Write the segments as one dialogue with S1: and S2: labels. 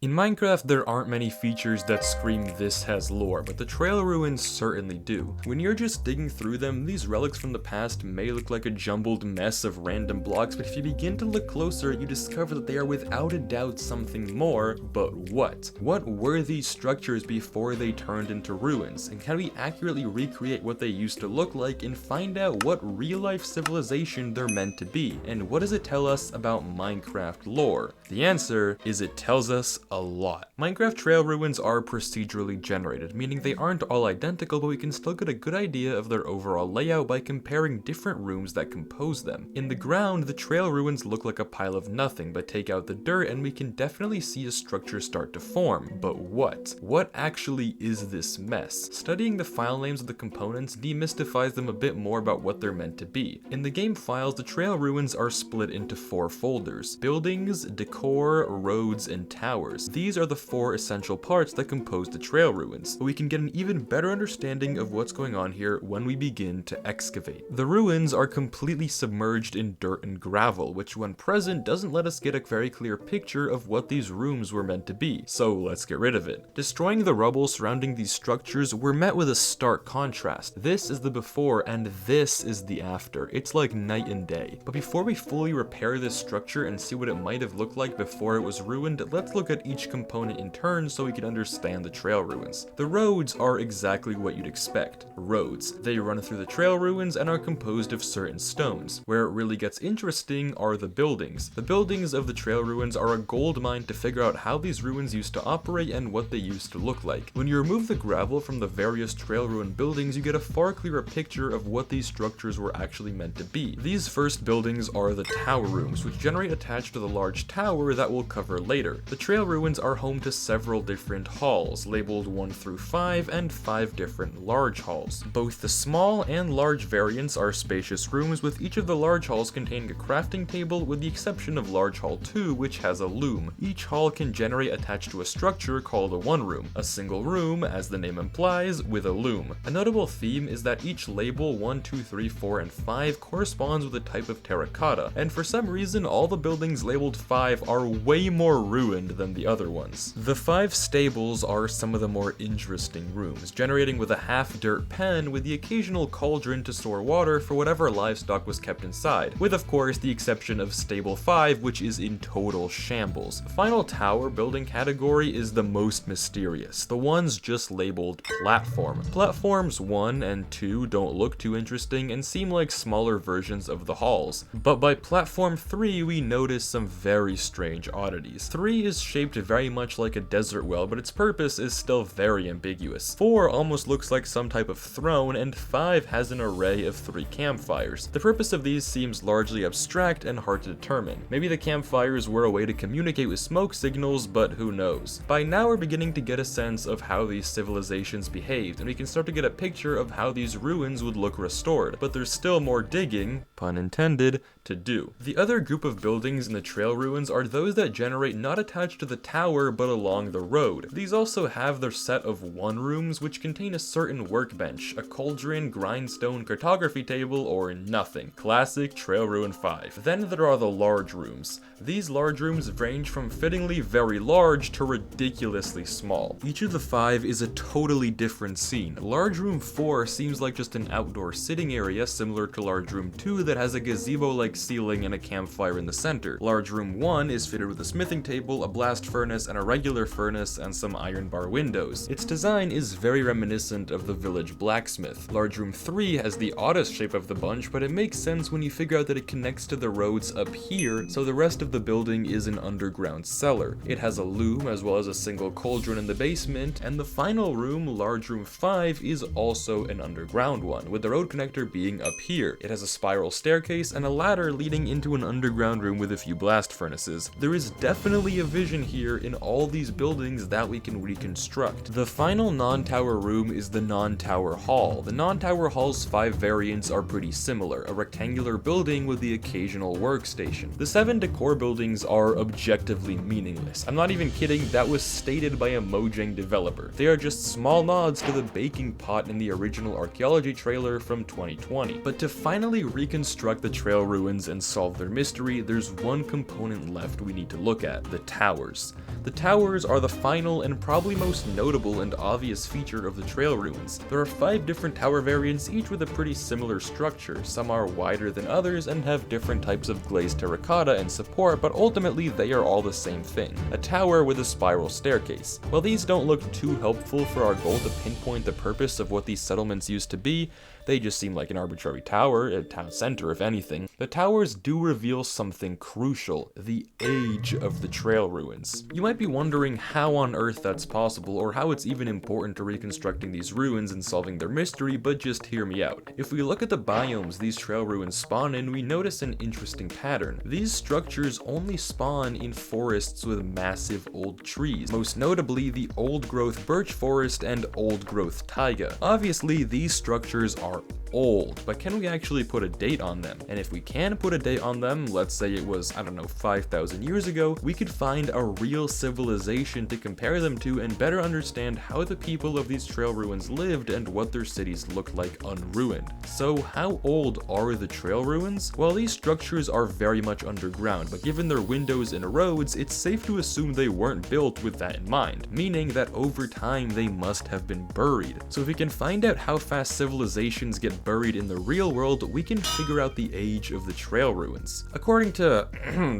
S1: In Minecraft, there aren't many features that scream this has lore, but the trail ruins certainly do. When you're just digging through them, these relics from the past may look like a jumbled mess of random blocks, but if you begin to look closer, you discover that they are without a doubt something more. But what? What were these structures before they turned into ruins? And can we accurately recreate what they used to look like and find out what real-life civilization they're meant to be? And what does it tell us about Minecraft lore? The answer is it tells us a lot. Minecraft trail ruins are procedurally generated, meaning they aren't all identical, but we can still get a good idea of their overall layout by comparing different rooms that compose them. In the ground, the trail ruins look like a pile of nothing, but take out the dirt and we can definitely see a structure start to form. But what? What actually is this mess? Studying the file names of the components demystifies them a bit more about what they're meant to be. In the game files, the trail ruins are split into 4 folders: buildings, decor, roads, and towers. These are the 4 essential parts that compose the trail ruins, but we can get an even better understanding of what's going on here when we begin to excavate. The ruins are completely submerged in dirt and gravel, which when present doesn't let us get a very clear picture of what these rooms were meant to be, so let's get rid of it. Destroying the rubble surrounding these structures, we're met with a stark contrast. This is the before and this is the after. It's like night and day. But before we fully repair this structure and see what it might have looked like before it was ruined, let's look at each component in turn so we can understand the trail ruins. The roads are exactly what you'd expect. Roads. They run through the trail ruins and are composed of certain stones. Where it really gets interesting are the buildings. The buildings of the trail ruins are a gold mine to figure out how these ruins used to operate and what they used to look like. When you remove the gravel from the various trail ruin buildings, you get a far clearer picture of what these structures were actually meant to be. These first buildings are the tower rooms, which generate attached to the large tower that we'll cover later. The trail ruins are home to several different halls, labeled 1 through 5, and 5 different large halls. Both the small and large variants are spacious rooms, with each of the large halls containing a crafting table, with the exception of large hall 2, which has a loom. Each hall can generate attached to a structure called a one room, a single room, as the name implies, with a loom. A notable theme is that each label 1, 2, 3, 4, and 5 corresponds with a type of terracotta, and for some reason all the buildings labeled 5 are way more ruined than the other ones. The 5 stables are some of the more interesting rooms, generating with a half-dirt pen with the occasional cauldron to store water for whatever livestock was kept inside, with of course the exception of stable 5, which is in total shambles. The final tower building category is the most mysterious, the ones just labeled platform. Platforms 1 and 2 don't look too interesting and seem like smaller versions of the halls, but by platform 3 we notice some very strange oddities. 3 is shaped very much like a desert well, but its purpose is still very ambiguous. 4 almost looks like some type of throne, and 5 has an array of 3 campfires. The purpose of these seems largely abstract and hard to determine. Maybe the campfires were a way to communicate with smoke signals, but who knows. By now we're beginning to get a sense of how these civilizations behaved, and we can start to get a picture of how these ruins would look restored, but there's still more digging, pun intended, to do. The other group of buildings in the trail ruins are those that generate not attached to the tower but along the road. These also have their set of one rooms which contain a certain workbench, a cauldron, grindstone, cartography table, or nothing. Classic Trail Ruin 5. Then there are the large rooms. These large rooms range from fittingly very large to ridiculously small. Each of the 5 is a totally different scene. Large room 4 seems like just an outdoor sitting area similar to large room 2 that has a gazebo-like ceiling and a campfire in the center. Large room 1 is fitted with a smithing table, a blast furnace, and a regular furnace, and some iron bar windows. Its design is very reminiscent of the village blacksmith. Large room 3 has the oddest shape of the bunch, but it makes sense when you figure out that it connects to the roads up here, so the rest of the building is an underground cellar. It has a loom as well as a single cauldron in the basement, and the final room, large room 5, is also an underground one, with the road connector being up here. It has a spiral staircase and a ladder leading into an underground room with a few blast furnaces. There is definitely a vision here in all these buildings that we can reconstruct. The final non-tower room is the non-tower hall. The non-tower hall's 5 variants are pretty similar, a rectangular building with the occasional workstation. The 7 decor buildings are objectively meaningless. I'm not even kidding, that was stated by a Mojang developer. They are just small nods to the baking pot in the original archaeology trailer from 2020. But to finally reconstruct the trail ruins and solve their mystery, there's one component left we need to look at: the towers. towers. The towers are the final and probably most notable and obvious feature of the trail ruins. There are 5 different tower variants, each with a pretty similar structure. Some are wider than others and have different types of glazed terracotta and support, but ultimately they are all the same thing, a tower with a spiral staircase. While these don't look too helpful for our goal to pinpoint the purpose of what these settlements used to be, they just seem like an arbitrary tower, a town center if anything. The towers do reveal something crucial, the age of the trail ruins. You might be wondering how on earth that's possible, or how it's even important to reconstructing these ruins and solving their mystery, but just hear me out. If we look at the biomes these trail ruins spawn in, we notice an interesting pattern. These structures only spawn in forests with massive old trees, most notably the old-growth birch forest and old-growth taiga. Obviously, these structures are old, but can we actually put a date on them? And if we can put a date on them, let's say it was, I don't know, 5,000 years ago, we could find a real civilization to compare them to and better understand how the people of these trail ruins lived and what their cities looked like unruined. So how old are the trail ruins? Well, these structures are very much underground, but given their windows and roads, it's safe to assume they weren't built with that in mind, meaning that over time they must have been buried. So if we can find out how fast civilizations get buried in the real world, we can figure out the age of the trail ruins. According to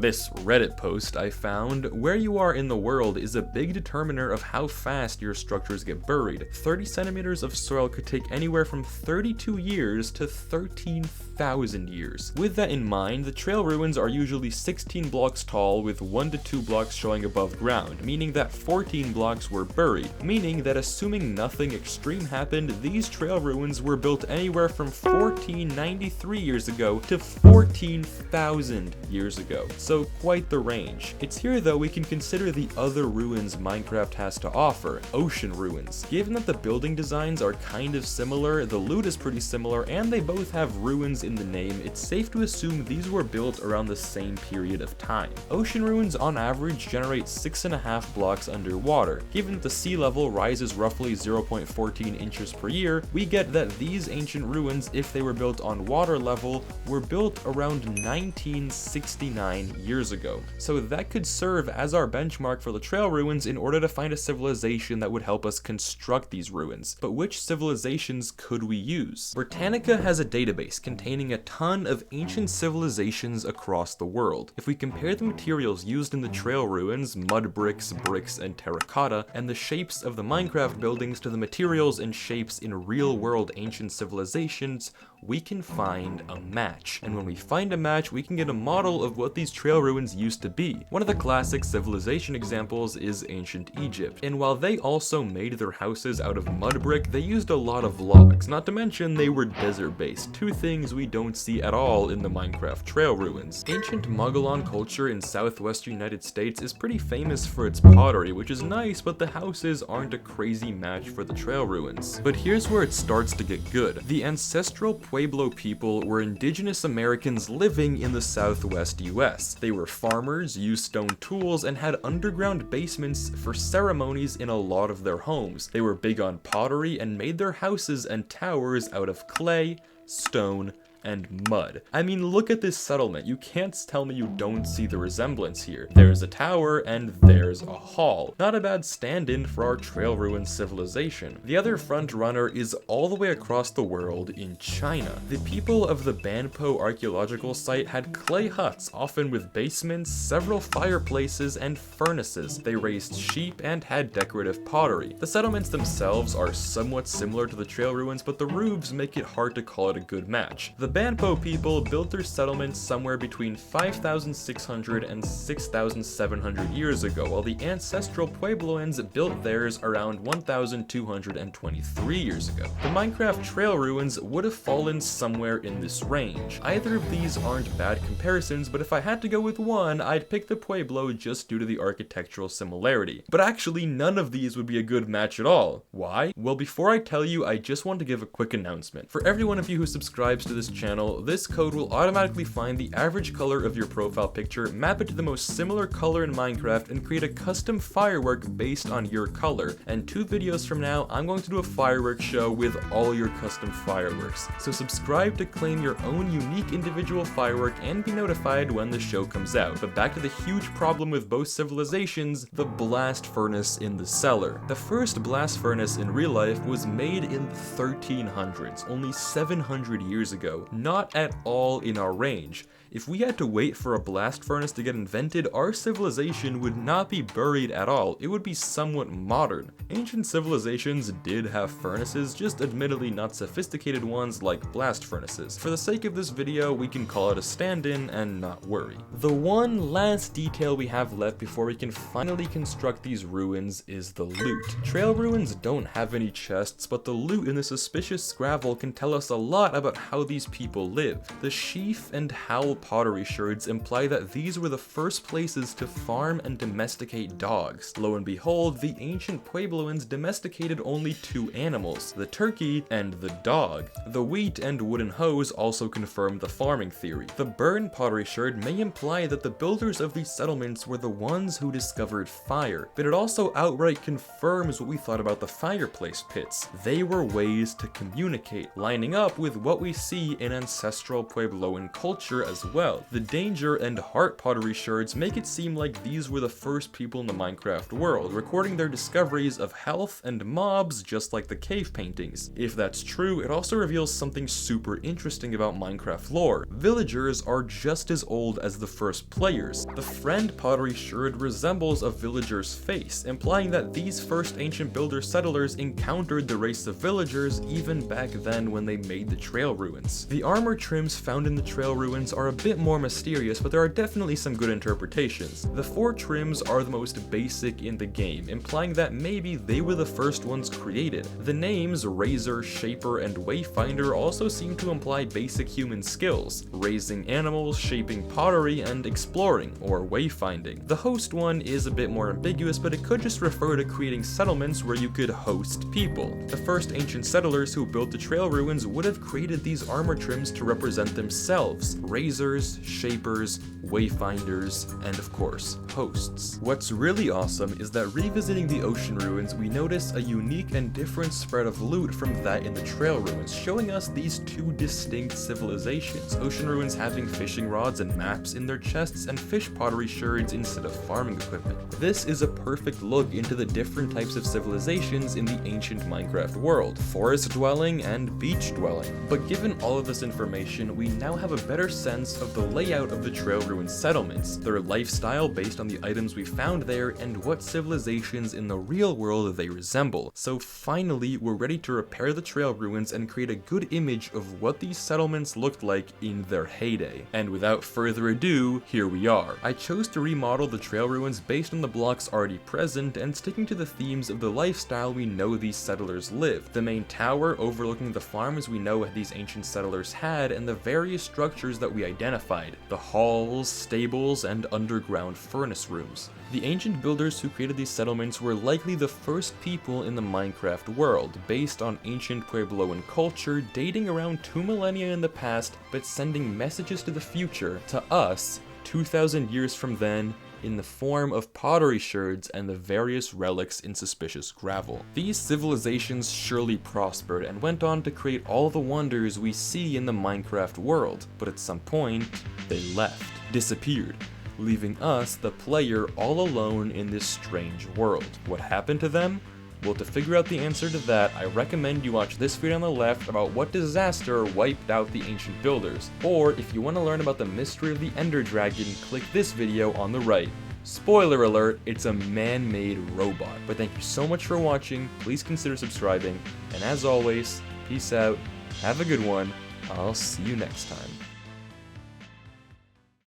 S1: this Reddit post I found, where you are in the world is a big determiner of how fast your structures get buried. 30 centimeters of soil could take anywhere from 32 years to 13,000 years. With that in mind, the trail ruins are usually 16 blocks tall with 1 to 2 blocks showing above ground, meaning that 14 blocks were buried, meaning that assuming nothing extreme happened, these trail ruins were built anywhere from 1493 years ago to 14,000 years ago. So quite the range. It's here though we can consider the other ruins Minecraft has to offer, ocean ruins. Given that the building designs are kind of similar, the loot is pretty similar, and they both have ruins in the name, it's safe to assume these were built around the same period of time. Ocean ruins on average generate 6.5 blocks underwater. Given that the sea level rises roughly 0.14 inches per year, we get that these ancient ruins, if they were built on water level, were built around 1969 years ago. So that could serve as our benchmark for the trail ruins in order to find a civilization that would help us construct these ruins. But which civilizations could we use? Britannica has a database containing a ton of ancient civilizations across the world. If we compare the materials used in the trail ruins, mud bricks, bricks, and terracotta, and the shapes of the Minecraft buildings to the materials and shapes in real-world ancient civilizations, we can find a match. And when we find a match, we can get a model of what these trail ruins used to be. One of the classic civilization examples is ancient Egypt, and while they also made their houses out of mud brick, they used a lot of logs, not to mention they were desert-based, 2 things we don't see at all in the Minecraft trail ruins. Ancient Mogollon culture in southwestern United States is pretty famous for its pottery, which is nice, but the houses aren't a crazy match for the trail ruins. But here's where it starts to get good. The ancestral Pueblo people were indigenous Americans living in the southwest US. They were farmers, used stone tools, and had underground basements for ceremonies in a lot of their homes. They were big on pottery and made their houses and towers out of clay, stone, and mud. I mean, look at this settlement. You can't tell me you don't see the resemblance here. There's a tower and there's a hall. Not a bad stand-in for our trail ruin civilization. The other front runner is all the way across the world in China. The people of the Banpo archaeological site had clay huts, often with basements, several fireplaces, and furnaces. They raised sheep and had decorative pottery. The settlements themselves are somewhat similar to the trail ruins, but the roofs make it hard to call it a good match. The Banpo people built their settlements somewhere between 5,600 and 6,700 years ago, while the ancestral Puebloans built theirs around 1,223 years ago. The Minecraft trail ruins would have fallen somewhere in this range. Either of these aren't bad comparisons, but if I had to go with one, I'd pick the Pueblo just due to the architectural similarity. But actually, none of these would be a good match at all. Why? Well, before I tell you, I just want to give a quick announcement. For every one of you who subscribes to this channel, this code will automatically find the average color of your profile picture, map it to the most similar color in Minecraft, and create a custom firework based on your color. And 2 videos from now, I'm going to do a fireworks show with all your custom fireworks. So subscribe to claim your own unique individual firework and be notified when the show comes out. But back to the huge problem with both civilizations, the blast furnace in the cellar. The first blast furnace in real life was made in the 1300s, only 700 years ago, not at all in our range. If we had to wait for a blast furnace to get invented, our civilization would not be buried at all, it would be somewhat modern. Ancient civilizations did have furnaces, just admittedly not sophisticated ones like blast furnaces. For the sake of this video, we can call it a stand-in and not worry. The one last detail we have left before we can finally construct these ruins is the loot. Trail ruins don't have any chests, but the loot in the suspicious gravel can tell us a lot about how these people live. The sheaf and howl pottery sherds imply that these were the first places to farm and domesticate dogs. Lo and behold, the ancient Puebloans domesticated only 2 animals, the turkey and the dog. The wheat and wooden hoes also confirm the farming theory. The burn pottery sherd may imply that the builders of these settlements were the ones who discovered fire, but it also outright confirms what we thought about the fireplace pits. They were ways to communicate, lining up with what we see in ancestral Puebloan culture as well. The danger and heart pottery sherds make it seem like these were the first people in the Minecraft world, recording their discoveries of health and mobs just like the cave paintings. If that's true, it also reveals something super interesting about Minecraft lore. Villagers are just as old as the first players. The friend pottery sherd resembles a villager's face, implying that these first ancient builder settlers encountered the race of villagers even back then when they made the trail ruins. The armor trims found in the trail ruins are a bit more mysterious, but there are definitely some good interpretations. The 4 trims are the most basic in the game, implying that maybe they were the first ones created. The names Razor, Shaper, and Wayfinder also seem to imply basic human skills: raising animals, shaping pottery, and exploring, or wayfinding. The host one is a bit more ambiguous, but it could just refer to creating settlements where you could host people. The first ancient settlers who built the trail ruins would have created these armor trims to represent themselves: razors, shapers, wayfinders, and of course, hosts. What's really awesome is that revisiting the ocean ruins, we notice a unique and different spread of loot from that in the trail ruins, showing us these 2 distinct civilizations. Ocean ruins having fishing rods and maps in their chests, and fish pottery sherds instead of farming equipment. This is a perfect look into the different types of civilizations in the ancient Minecraft world: forest dwelling and beach dwelling. But given all of this information, we now have a better sense of the layout of the trail ruin settlements, their lifestyle based on the items we found there, and what civilizations in the real world they resemble. So finally, we're ready to repair the trail ruins and create a good image of what these settlements looked like in their heyday. And without further ado, here we are. I chose to remodel the trail ruins based on the blocks already present and sticking to the themes of the lifestyle we know these settlers lived. The main tower overlooking the farms we know these ancient settlers had, and the various structures that we identified: the halls, stables, and underground furnace rooms. The ancient builders who created these settlements were likely the first people in the Minecraft world, based on ancient Puebloan culture dating around 2 millennia in the past, but sending messages to the future, to us, 2,000 years from then, in the form of pottery sherds and the various relics in suspicious gravel. These civilizations surely prospered and went on to create all the wonders we see in the Minecraft world, but at some point, they left, disappeared, leaving us, the player, all alone in this strange world. What happened to them? Well, to figure out the answer to that, I recommend you watch this video on the left about what disaster wiped out the ancient builders. Or, if you want to learn about the mystery of the Ender Dragon, click this video on the right. Spoiler alert, it's a man-made robot. But thank you so much for watching, please consider subscribing, and as always, peace out, have a good one, I'll see you next time.